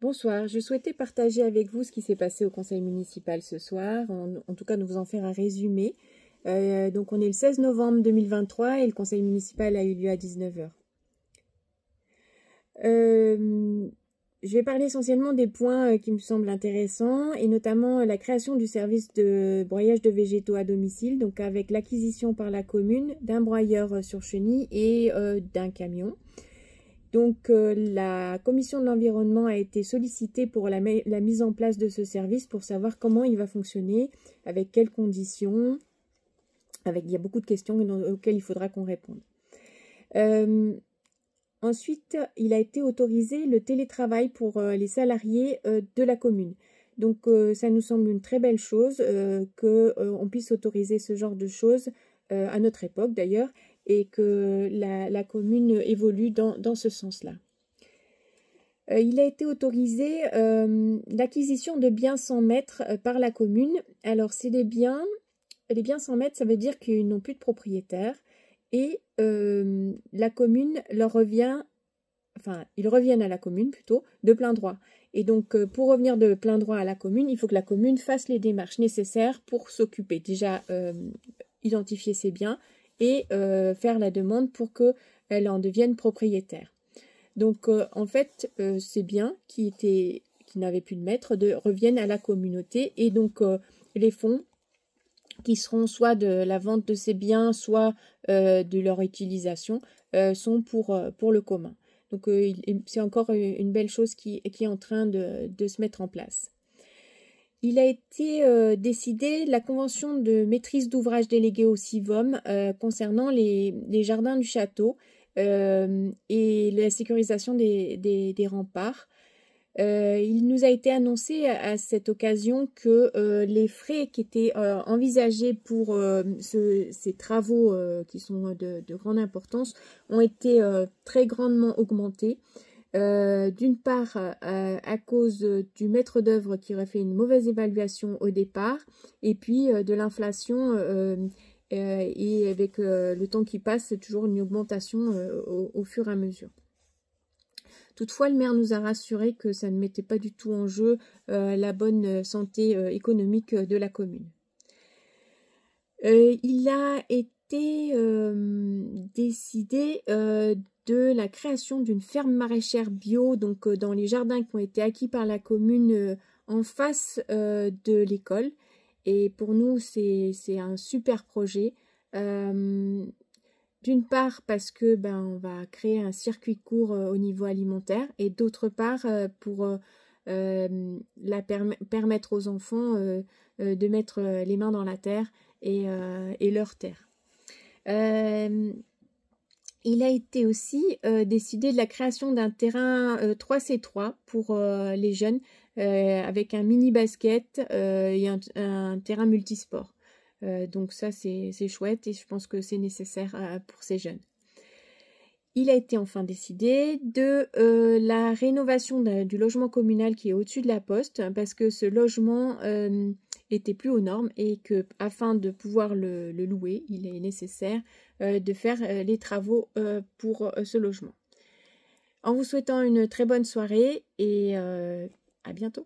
Bonsoir, je souhaitais partager avec vous ce qui s'est passé au conseil municipal ce soir, en tout cas de vous en faire un résumé. Donc on est le 16 novembre 2023 et le conseil municipal a eu lieu à 19 h. Je vais parler essentiellement des points qui me semblent intéressants et notamment la création du service de broyage de végétaux à domicile, donc avec l'acquisition par la commune d'un broyeur sur chenille et d'un camion. Donc la commission de l'environnement a été sollicitée pour la mise en place de ce service pour savoir comment il va fonctionner, avec quelles conditions, il y a beaucoup de questions auxquelles il faudra qu'on réponde. Ensuite, il a été autorisé le télétravail pour les salariés de la commune. Donc ça nous semble une très belle chose qu'on puisse autoriser ce genre de choses à notre époque d'ailleurs, et que la commune évolue dans ce sens-là. Il a été autorisé l'acquisition de biens sans maître par la commune. Alors, c'est les biens sans maître, ça veut dire qu'ils n'ont plus de propriétaire et la commune leur revient, enfin, ils reviennent à la commune plutôt, de plein droit. Et donc, pour revenir de plein droit à la commune, il faut que la commune fasse les démarches nécessaires pour s'occuper. Déjà, identifier ses biens et faire la demande pour qu'elle en devienne propriétaire. Donc, en fait, ces biens qui n'avaient plus de maître reviennent à la communauté et donc les fonds qui seront soit de la vente de ces biens, soit de leur utilisation, sont pour le commun. Donc, c'est encore une belle chose qui est en train de se mettre en place. Il a été décidé la convention de maîtrise d'ouvrage déléguée au CIVOM concernant les jardins du château et la sécurisation des remparts. Il nous a été annoncé à cette occasion que les frais qui étaient envisagés pour ces travaux qui sont de grande importance ont été très grandement augmentés. D'une part à cause du maître d'œuvre qui aurait fait une mauvaise évaluation au départ et puis de l'inflation et avec le temps qui passe, c'est toujours une augmentation au fur et à mesure. Toutefois, le maire nous a rassuré que ça ne mettait pas du tout en jeu la bonne santé économique de la commune. Il a été décidé de la création d'une ferme maraîchère bio, donc dans les jardins qui ont été acquis par la commune en face de l'école. Et pour nous, c'est un super projet. D'une part parce que on va créer un circuit court au niveau alimentaire et d'autre part pour permettre aux enfants de mettre les mains dans la terre et leur terre. Il a été aussi décidé de la création d'un terrain 3C3 pour les jeunes avec un mini basket et un terrain multisport. Donc ça c'est chouette et je pense que c'est nécessaire pour ces jeunes. Il a été enfin décidé de la rénovation du logement communal qui est au-dessus de la poste parce que ce logement était plus aux normes et que afin de pouvoir le louer, il est nécessaire de faire les travaux pour ce logement. En vous souhaitant une très bonne soirée et à bientôt.